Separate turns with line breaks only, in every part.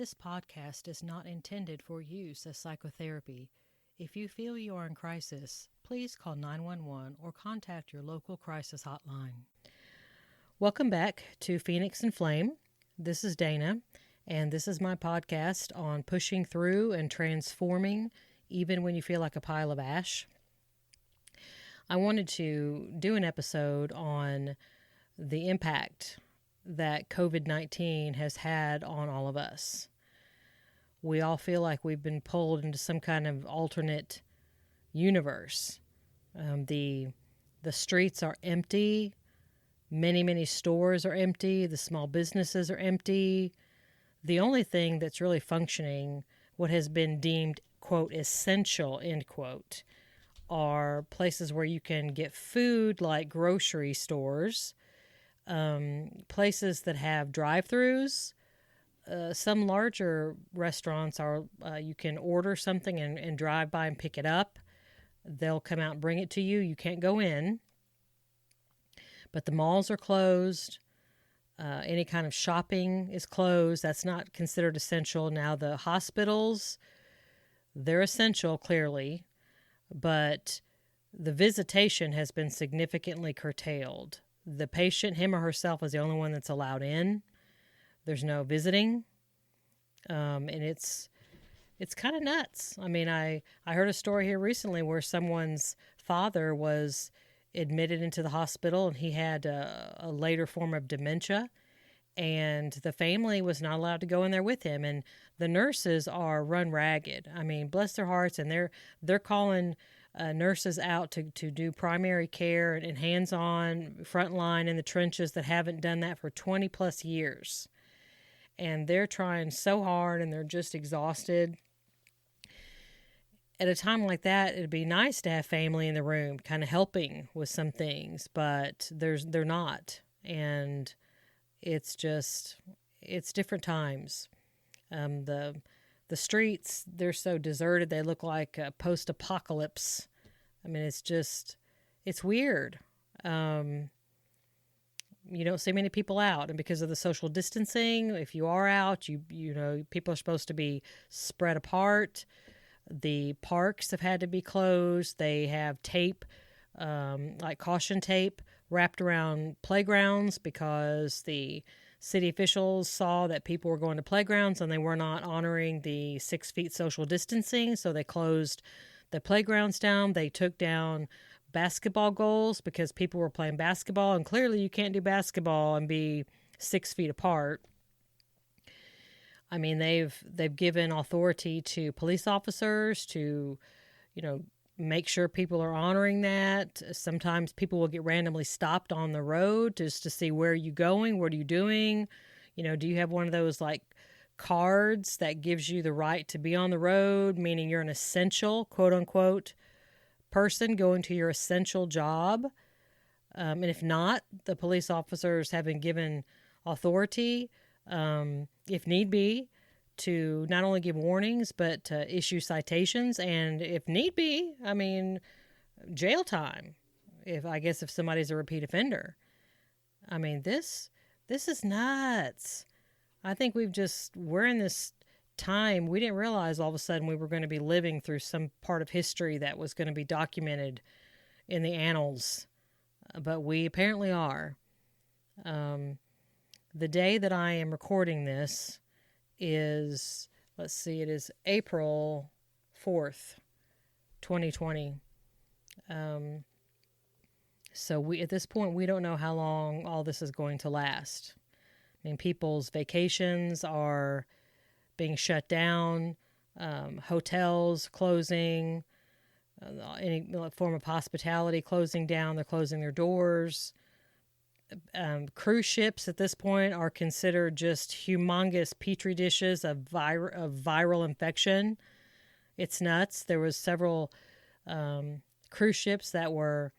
This podcast is not intended for use as psychotherapy. If you feel you are in crisis, please call 911 or contact your local crisis hotline. Welcome back to Phoenix and Flame. This is Dana, and this is my podcast on pushing through and transforming even when you feel like a pile of ash. I wanted to do an episode on the impact that COVID-19 has had on all of us. We all feel like we've been pulled into some kind of alternate universe. The streets are empty. Many stores are empty. The small businesses are empty. The only thing that's really functioning, what has been deemed, quote, essential, end quote, are places where you can get food like grocery stores, places that have drive-thrus. Some larger restaurants are you can order something and drive by and pick it up. They'll come out and bring it to you. You can't go in. But the malls are closed. Any kind of shopping is closed. That's not considered essential. Now the hospitals, they're essential, clearly. But the visitation has been significantly curtailed. The patient, him or herself, is the only one that's allowed in. There's no visiting. And it's kind of nuts. I mean, I heard a story here recently where someone's father was admitted into the hospital and he had a later form of dementia, and the family was not allowed to go in there with him. And the nurses are run ragged. I mean, bless their hearts, and they're calling nurses out to do primary care and hands-on frontline in the trenches that haven't done that for 20 plus years. And they're trying so hard and they're just exhausted. At a time like that, it'd be nice to have family in the room kind of helping with some things, but they're not. And it's different times. The streets, they're so deserted. They look like a post-apocalypse. I mean, it's weird. You don't see many people out, and because of the social distancing, if you are out, you know, people are supposed to be spread apart. The parks have had to be closed. They have tape, like caution tape, wrapped around playgrounds because the city officials saw that people were going to playgrounds and they were not honoring the 6 feet social distancing, so they closed the playgrounds down. They took down basketball goals because people were playing basketball, and clearly you can't do basketball and be 6 feet apart. I mean, they've given authority to police officers to, you know, make sure people are honoring that. Sometimes people will get randomly stopped on the road just to see where are you going, what are you doing, you know, do you have one of those like cards that gives you the right to be on the road, meaning you're an essential, quote unquote, person going to your essential job. And if not, the police officers have been given authority, if need be, to not only give warnings, but to issue citations. And if need be, I mean, jail time, if somebody's a repeat offender. I mean, this is nuts. I think we're in this time, we didn't realize all of a sudden we were going to be living through some part of history that was going to be documented in the annals, but we apparently are. The day that I am recording this is, it is April 4th, 2020. So at this point, we don't know how long all this is going to last. I mean, people's vacations are being shut down, hotels closing, any form of hospitality closing down. They're closing their doors. Cruise ships at this point are considered just humongous petri dishes of viral infection. It's nuts. There was several cruise ships that were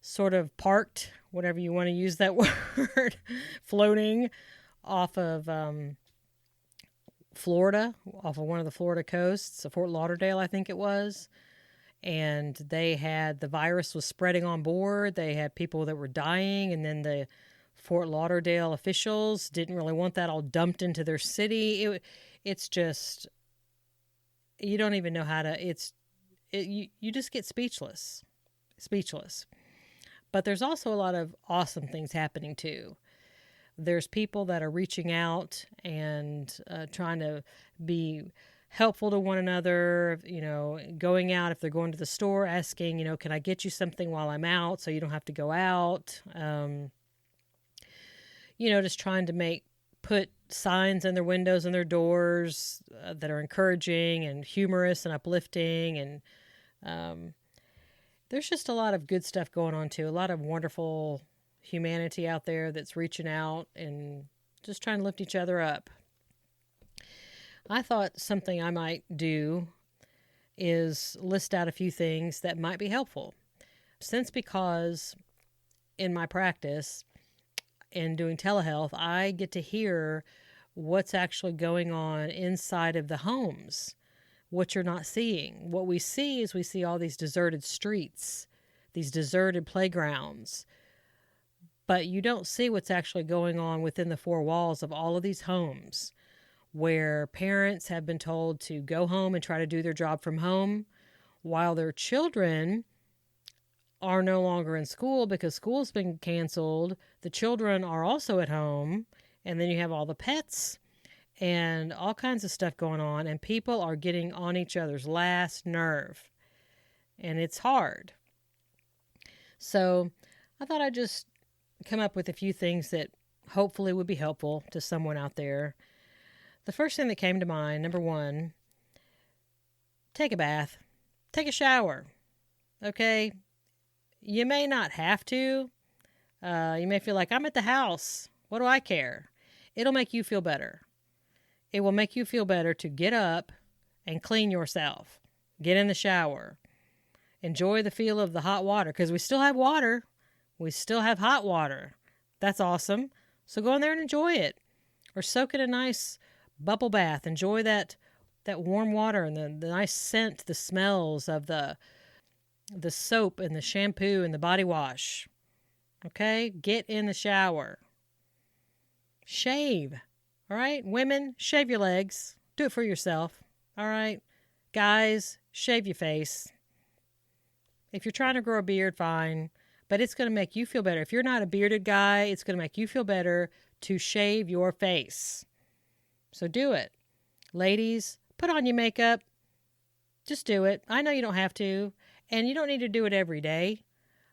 sort of parked, whatever you want to use that word, floating off of Florida, off of one of the Florida coasts, Fort Lauderdale, I think it was. And the virus was spreading on board. They had people that were dying, and then the Fort Lauderdale officials didn't really want that all dumped into their city. It's just, you don't even know how to, you just get speechless. But there's also a lot of awesome things happening too. There's people that are reaching out and trying to be helpful to one another, going out, if they're going to the store, asking, can I get you something while I'm out so you don't have to go out? Just trying to put signs in their windows and their doors that are encouraging and humorous and uplifting. And there's just a lot of good stuff going on too. A lot of wonderful humanity out there that's reaching out and just trying to lift each other up. I thought something I might do is list out a few things that might be helpful. Because in my practice in doing telehealth, I get to hear what's actually going on inside of the homes, what you're not seeing. What we see is we see all these deserted streets, these deserted playgrounds, but you don't see what's actually going on within the four walls of all of these homes, where parents have been told to go home and try to do their job from home while their children are no longer in school because school's been canceled. The children are also at home, and then you have all the pets and all kinds of stuff going on, and people are getting on each other's last nerve, and it's hard. So I thought I'd just come up with a few things that hopefully would be helpful to someone out there. The first thing that came to mind, number one, take a bath. Take a shower. Okay? You may not have to. You may feel like, I'm at the house. What do I care? It'll make you feel better. It will make you feel better to get up and clean yourself. Get in the shower. Enjoy the feel of the hot water, because we still have water. We still have hot water. That's awesome. So go in there and enjoy it. Or soak in a nice bubble bath. Enjoy that warm water and the nice scent, the smells of the soap and the shampoo and the body wash. Okay? Get in the shower. Shave. All right? Women, shave your legs. Do it for yourself. All right? Guys, shave your face. If you're trying to grow a beard, fine. But it's going to make you feel better. If you're not a bearded guy, it's going to make you feel better to shave your face. So do it. Ladies, put on your makeup. Just do it. I know you don't have to, and you don't need to do it every day,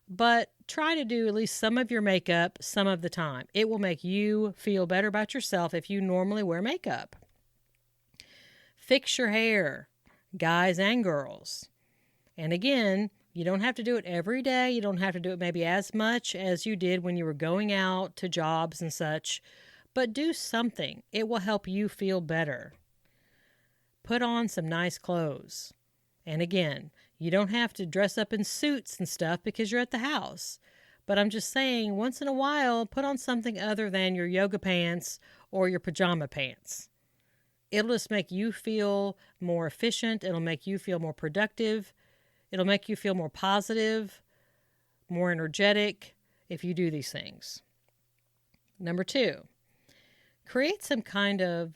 but try to do at least some of your makeup some of the time. It will make you feel better about yourself if you normally wear makeup. Fix your hair, guys and girls. And again, you don't have to do it every day. You don't have to do it maybe as much as you did when you were going out to jobs and such, but do something. It will help you feel better. Put on some nice clothes. And again, you don't have to dress up in suits and stuff because you're at the house. But I'm just saying, once in a while, put on something other than your yoga pants or your pajama pants. It'll just make you feel more efficient. It'll make you feel more productive. It'll make you feel more positive, more energetic if you do these things. Number 2, create some kind of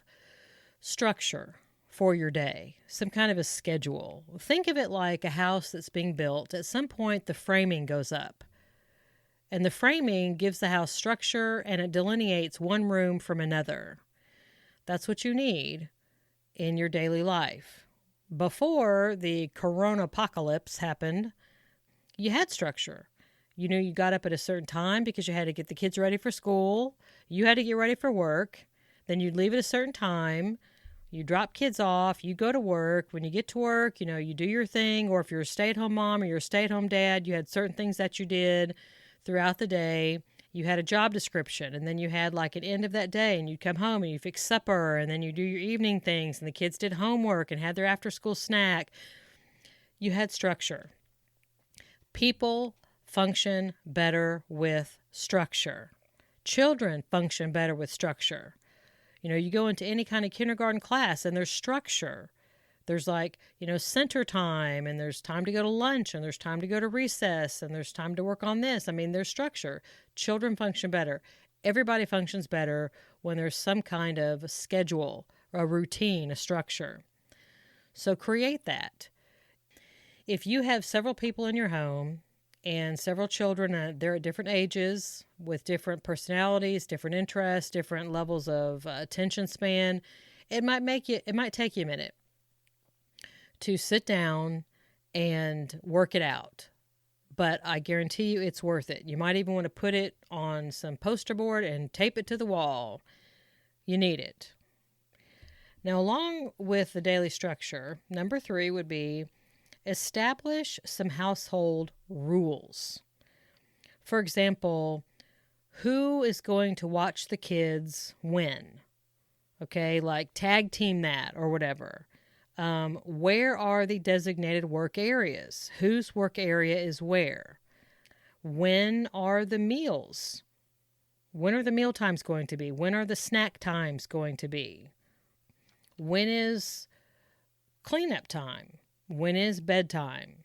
structure for your day, some kind of a schedule. Think of it like a house that's being built. At some point, the framing goes up. And the framing gives the house structure, and it delineates one room from another. That's what you need in your daily life. Before the corona apocalypse happened, you had structure. You knew you got up at a certain time because you had to get the kids ready for school. You had to get ready for work. Then you'd leave at a certain time. You drop kids off. You go to work. When you get to work, you do your thing. Or if you're a stay-at-home mom or you're a stay-at-home dad, you had certain things that you did throughout the day. You had a job description, and then you had like an end of that day, and you'd come home and you fix supper, and then you do your evening things, and the kids did homework and had their after-school snack. You had structure. People function better with structure. Children function better with structure. You go into any kind of kindergarten class, and there's structure. There's center time, and there's time to go to lunch, and there's time to go to recess, and there's time to work on this. There's structure. Children function better. Everybody functions better when there's some kind of schedule, a routine, a structure. So create that. If you have several people in your home and several children, they're at different ages with different personalities, different interests, different levels of attention span, it might take you a minute to sit down and work it out. But I guarantee you it's worth it. You might even want to put it on some poster board and tape it to the wall. You need it. Now, along with the daily structure, number 3 would be establish some household rules. For example, who is going to watch the kids when? Okay, like tag team that or whatever. Where are the designated work areas? Whose work area is where? When are the meals? When are the meal times going to be? When are the snack times going to be? When is cleanup time? When is bedtime?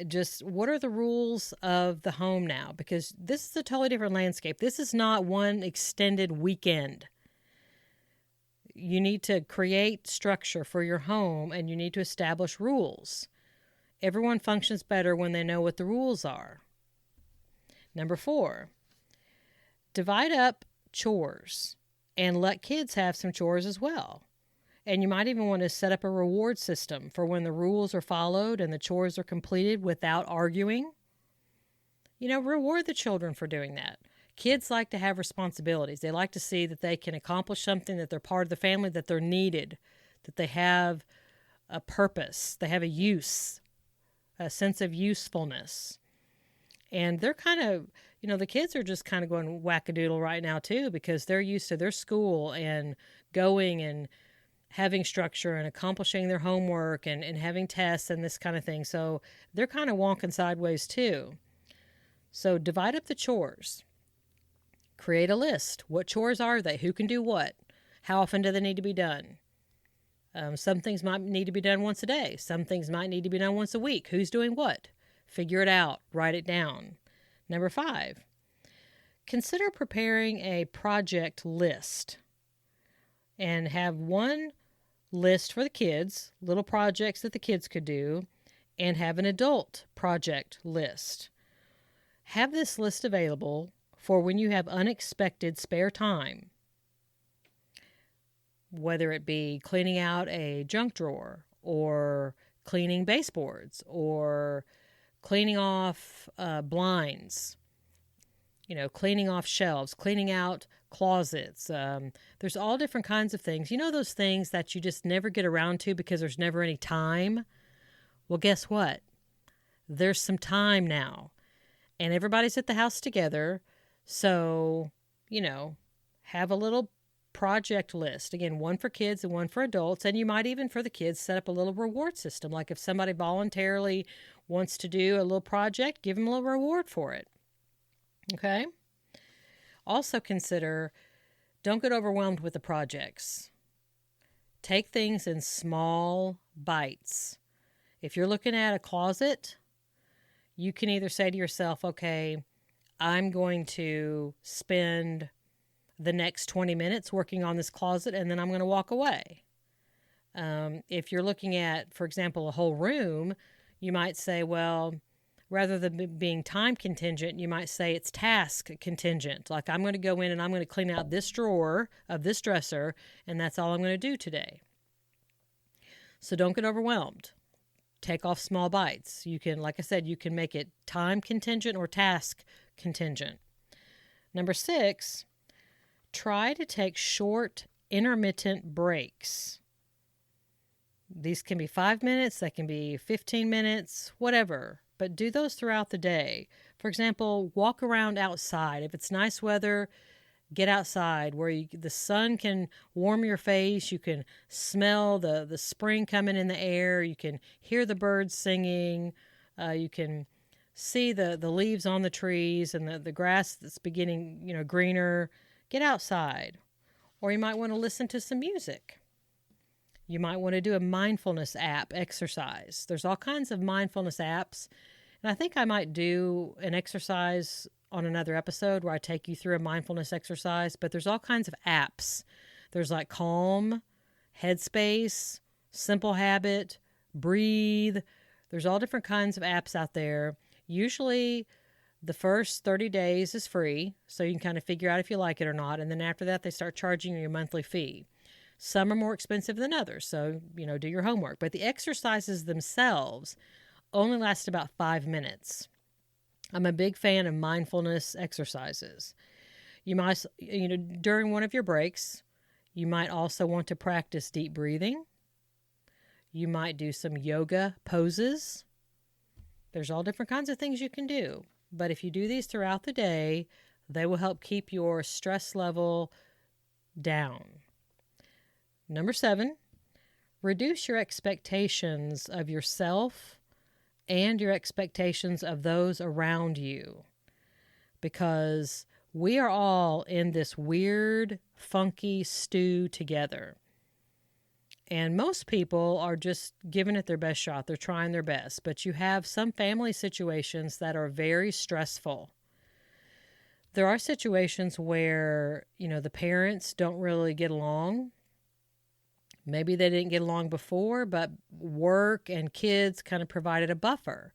Just what are the rules of the home now? Because this is a totally different landscape. This is not one extended weekend. You need to create structure for your home and you need to establish rules. Everyone functions better when they know what the rules are. Number 4, divide up chores and let kids have some chores as well. And you might even want to set up a reward system for when the rules are followed and the chores are completed without arguing. Reward the children for doing that. Kids like to have responsibilities. They like to see that they can accomplish something, that they're part of the family, that they're needed, that they have a purpose, they have a use, a sense of usefulness. And they're kind of, the kids are just kind of going wackadoodle right now too, because they're used to their school and going and having structure and accomplishing their homework and having tests and this kind of thing. So they're kind of wonking sideways too. So divide up the chores. Create a list. What chores are they? Who can do what? How often do they need to be done? Some things might need to be done once a day. Some things might need to be done once a week. Who's doing what? Figure it out. Write it down. Number 5, consider preparing a project list and have one list for the kids, little projects that the kids could do, and have an adult project list. Have this list available for when you have unexpected spare time, whether it be cleaning out a junk drawer or cleaning baseboards or cleaning off blinds, cleaning off shelves, cleaning out closets. There's all different kinds of things. Those things that you just never get around to because there's never any time? Well, guess what? There's some time now. And everybody's at the house together. So, have a little project list. Again, one for kids and one for adults. And you might even, for the kids, set up a little reward system. Like if somebody voluntarily wants to do a little project, give them a little reward for it. Okay? Also consider, don't get overwhelmed with the projects. Take things in small bites. If you're looking at a closet, you can either say to yourself, okay, I'm going to spend the next 20 minutes working on this closet and then I'm going to walk away. If you're looking at, for example, a whole room, you might say, well, rather than being time contingent, you might say it's task contingent. Like I'm going to go in and I'm going to clean out this drawer of this dresser and that's all I'm going to do today. So don't get overwhelmed. Take off small bites. You can, like I said, you can make it time contingent or task contingent. Number 6, try to take short, intermittent breaks. These can be 5 minutes, they can be 15 minutes, whatever, but do those throughout the day. For example, walk around outside. If it's nice weather, get outside where the sun can warm your face. You can smell the spring coming in the air. You can hear the birds singing. You can see the leaves on the trees and the grass that's beginning, greener. Get outside. Or you might want to listen to some music. You might want to do a mindfulness app exercise. There's all kinds of mindfulness apps. And I think I might do an exercise on another episode where I take you through a mindfulness exercise, but there's all kinds of apps. There's like Calm, Headspace, Simple Habit, Breathe. There's all different kinds of apps out there. Usually the first 30 days is free, so you can kind of figure out if you like it or not. And then after that, they start charging you a monthly fee. Some are more expensive than others, so, do your homework. But the exercises themselves only last about 5 minutes. I'm a big fan of mindfulness exercises. You might, during one of your breaks, you might also want to practice deep breathing. You might do some yoga poses. There's all different kinds of things you can do. But if you do these throughout the day, they will help keep your stress level down. Number 7, reduce your expectations of yourself and your expectations of those around you. Because we are all in this weird, funky stew together. And most people are just giving it their best shot. They're trying their best. But you have some family situations that are very stressful. There are situations where, the parents don't really get along. Maybe they didn't get along before, but work and kids kind of provided a buffer.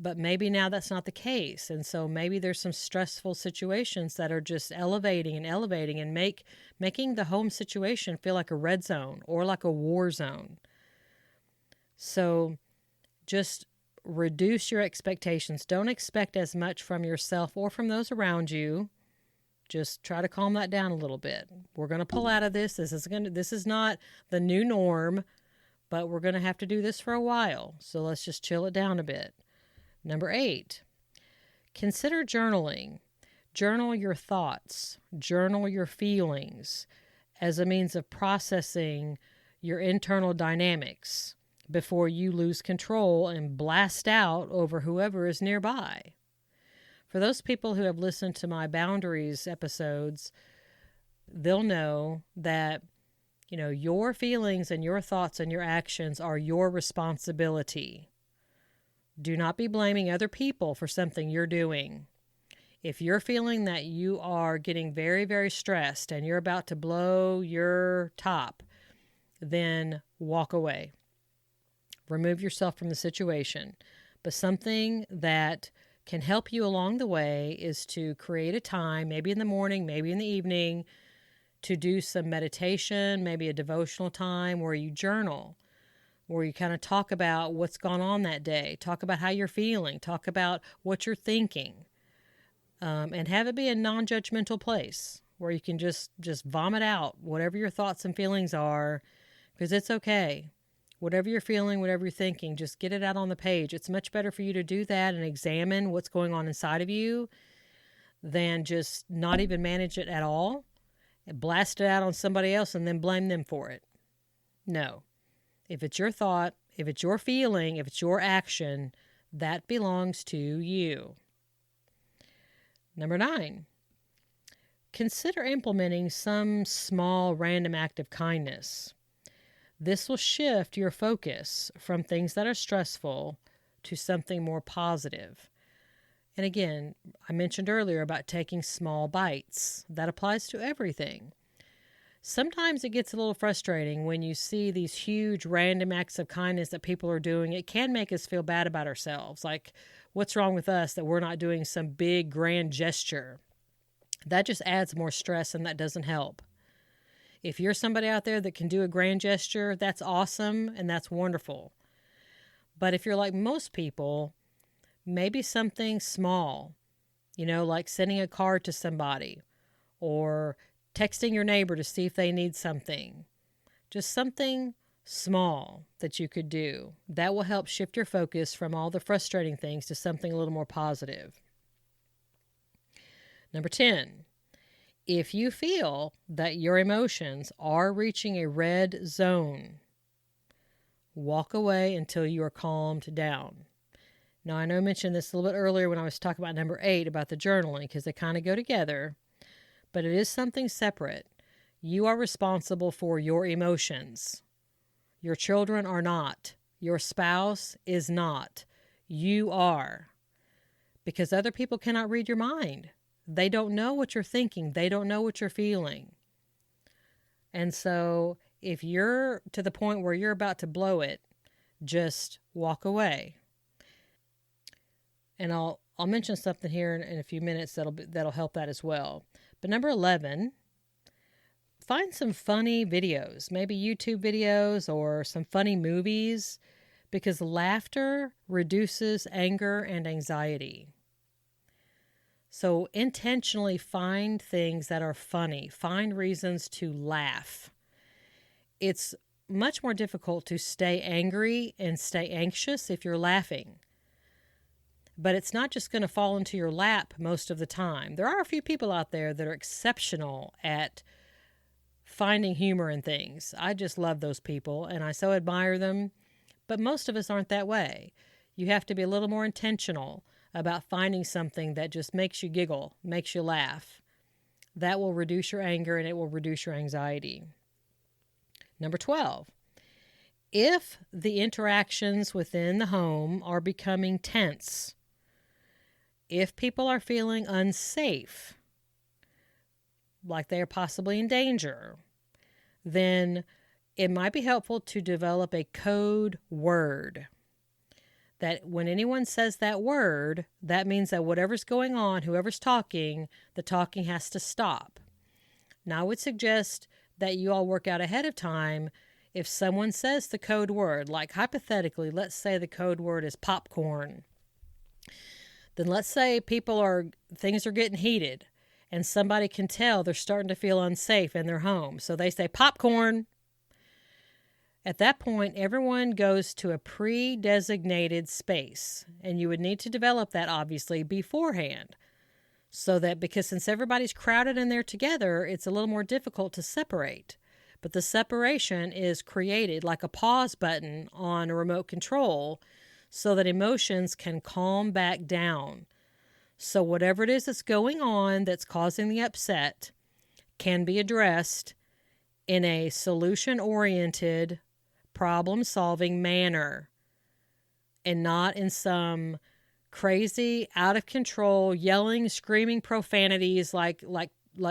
But maybe now that's not the case. And so maybe there's some stressful situations that are just elevating and making the home situation feel like a red zone or like a war zone. So just reduce your expectations. Don't expect as much from yourself or from those around you. Just try to calm that down a little bit. We're going to pull out of this. This is not the new norm, but we're going to have to do this for a while. So let's just chill it down a bit. Number 8, consider journaling. Journal your thoughts. Journal your feelings as a means of processing your internal dynamics before you lose control and blast out over whoever is nearby. For those people who have listened to my boundaries episodes, they'll know that, your feelings and your thoughts and your actions are your responsibility. Do not be blaming other people for something you're doing. If you're feeling that you are getting very, very stressed and you're about to blow your top, then walk away. Remove yourself from the situation. But something that can help you along the way is to create a time, maybe in the morning, maybe in the evening, to do some meditation, maybe a devotional time where you journal, where you kind of talk about what's gone on that day, talk about how you're feeling, talk about what you're thinking, and have it be a non-judgmental place where you can just vomit out whatever your thoughts and feelings are, because it's okay. Whatever you're feeling, whatever you're thinking, just get it out on the page. It's much better for you to do that and examine what's going on inside of you than just not even manage it at all and blast it out on somebody else and then blame them for it. No. If it's your thought, if it's your feeling, if it's your action, that belongs to you. Number 9, consider implementing some small random act of kindness. This will shift your focus from things that are stressful to something more positive. And again, I mentioned earlier about taking small bites. That applies to everything. Sometimes it gets a little frustrating when you see these huge random acts of kindness that people are doing. It can make us feel bad about ourselves. Like, what's wrong with us that we're not doing some big grand gesture? That just adds more stress and that doesn't help. If you're somebody out there that can do a grand gesture, that's awesome and that's wonderful. But if you're like most people, maybe something small, like sending a card to somebody or texting your neighbor to see if they need something. Just something small that you could do. That will help shift your focus from all the frustrating things to something a little more positive. Number 10. If you feel that your emotions are reaching a red zone, walk away until you are calmed down. Now, I know I mentioned this a little bit earlier when I was talking about number 8 about the journaling, because they kind of go together, but it is something separate. You are responsible for your emotions. Your children are not. Your spouse is not. You are. because other people cannot read your mind. They don't know what you're thinking. They don't know what you're feeling. And so if you're to the point where you're about to blow it, just walk away. And I'll mention something here in a few minutes that'll help that as well. But number 11, find some funny videos, maybe YouTube videos or some funny movies, because laughter reduces anger and anxiety. So intentionally find things that are funny. Find reasons to laugh. It's much more difficult to stay angry and stay anxious if you're laughing. But it's not just going to fall into your lap most of the time. There are a few people out there that are exceptional at finding humor in things. I just love those people, and I so admire them. But most of us aren't that way. You have to be a little more intentional about finding something that just makes you giggle, makes you laugh. That will reduce your anger and it will reduce your anxiety. Number 12, if the interactions within the home are becoming tense, if people are feeling unsafe, like they are possibly in danger, then it might be helpful to develop a code word. That when anyone says that word, that means that whatever's going on, whoever's talking, the talking has to stop. Now, I would suggest that you all work out ahead of time. If someone says the code word, like hypothetically, let's say the code word is popcorn. Then let's say things are getting heated and somebody can tell they're starting to feel unsafe in their home. So they say popcorn. At that point, everyone goes to a pre-designated space, and you would need to develop that, obviously, beforehand. So that, because since everybody's crowded in there together, it's a little more difficult to separate. But the separation is created like a pause button on a remote control so that emotions can calm back down. So whatever it is that's going on that's causing the upset can be addressed in a solution-oriented, problem-solving manner, and not in some crazy, out-of-control, yelling, screaming profanities like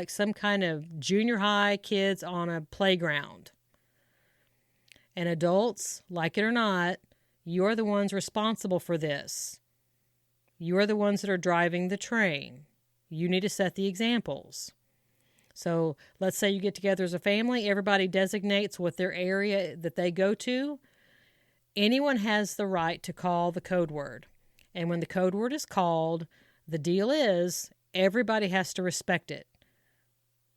some kind of junior high kids on a playground. And adults, like it or not, you're the ones responsible for this. You're the ones that are driving the train. You need to set the examples. So let's say you get together as a family, everybody designates what their area that they go to. Anyone has the right to call the code word. And when the code word is called, the deal is everybody has to respect it.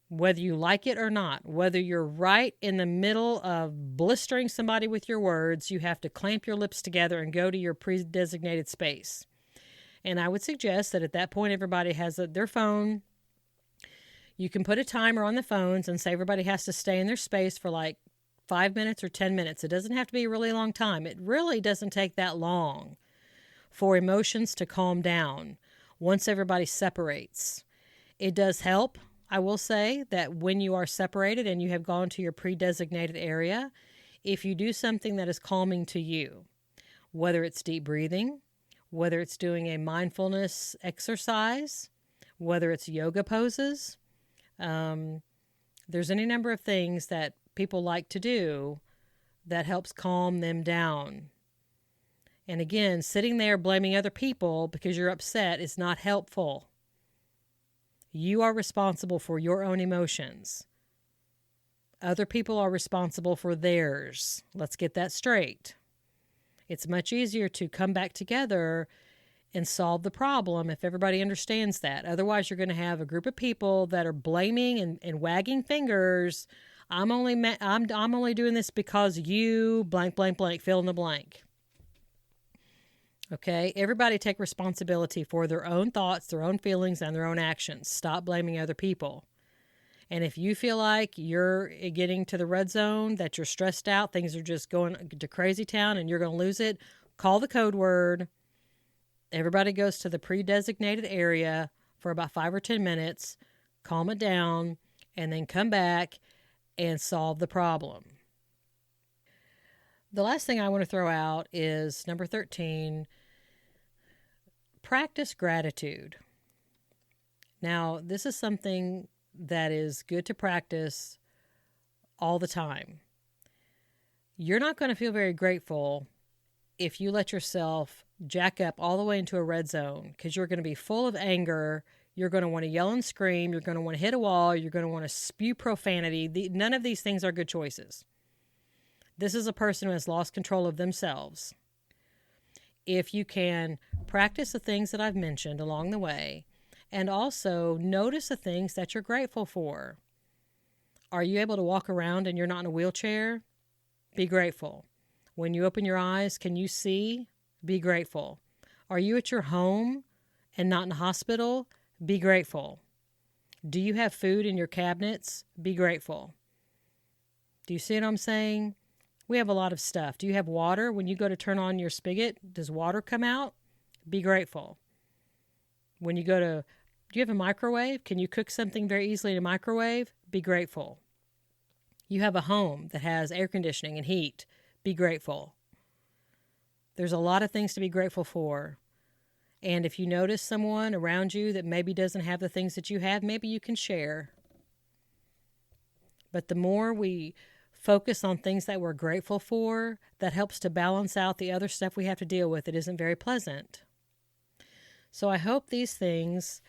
Whether you like it or not, whether you're right in the middle of blistering somebody with your words, you have to clamp your lips together and go to your pre-designated space. And I would suggest that at that point, everybody has their phone. You can put a timer on the phones and say everybody has to stay in their space for like 5 minutes or 10 minutes. It doesn't have to be a really long time. It really doesn't take that long for emotions to calm down once everybody separates. It does help, I will say, that when you are separated and you have gone to your pre-designated area, if you do something that is calming to you, whether it's deep breathing, whether it's doing a mindfulness exercise, whether it's yoga poses, there's any number of things that people like to do that helps calm them down. And again, sitting there blaming other people because you're upset is not helpful. You are responsible for your own emotions. Other people are responsible for theirs. Let's get that straight. It's much easier to come back together and solve the problem if everybody understands that. Otherwise, you're going to have a group of people that are blaming and wagging fingers. I'm only doing this because you blank, blank, blank, fill in the blank. Okay? Everybody take responsibility for their own thoughts, their own feelings, and their own actions. Stop blaming other people. And if you feel like you're getting to the red zone, that you're stressed out, things are just going to crazy town and you're going to lose it, call the code word. Everybody goes to the pre-designated area for about 5 or 10 minutes, calm it down, and then come back and solve the problem. The last thing I want to throw out is number 13. Practice gratitude. Now, this is something that is good to practice all the time. You're not going to feel very grateful if you let yourself jack up all the way into a red zone, because you're going to be full of anger. You're going to want to yell and scream. You're going to want to hit a wall. You're going to want to spew profanity. None of these things are good choices. This is a person who has lost control of themselves. If you can practice the things that I've mentioned along the way, and also notice the things that you're grateful for. Are you able to walk around and you're not in a wheelchair? Be grateful. When you open your eyes, can you see? Be grateful. Are you at your home and not in a hospital? Be grateful. Do you have food in your cabinets? Be grateful. Do you see what I'm saying? We have a lot of stuff. Do you have water? When you go to turn on your spigot, does water come out? Be grateful. When you go to, do you have a microwave? Can you cook something very easily in a microwave? Be grateful. You have a home that has air conditioning and heat. Be grateful. There's a lot of things to be grateful for. And if you notice someone around you that maybe doesn't have the things that you have, maybe you can share. But the more we focus on things that we're grateful for, that helps to balance out the other stuff we have to deal with that isn't very pleasant. So I hope these things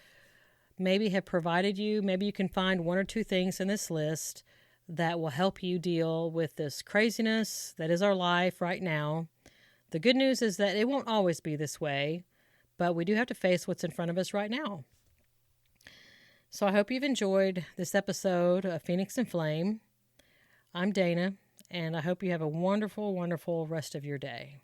maybe have provided you, maybe you can find one or two things in this list that will help you deal with this craziness that is our life right now. The good news is that it won't always be this way, but we do have to face what's in front of us right now. So I hope you've enjoyed this episode of Phoenix and Flame. I'm Dana, and I hope you have a wonderful, wonderful rest of your day.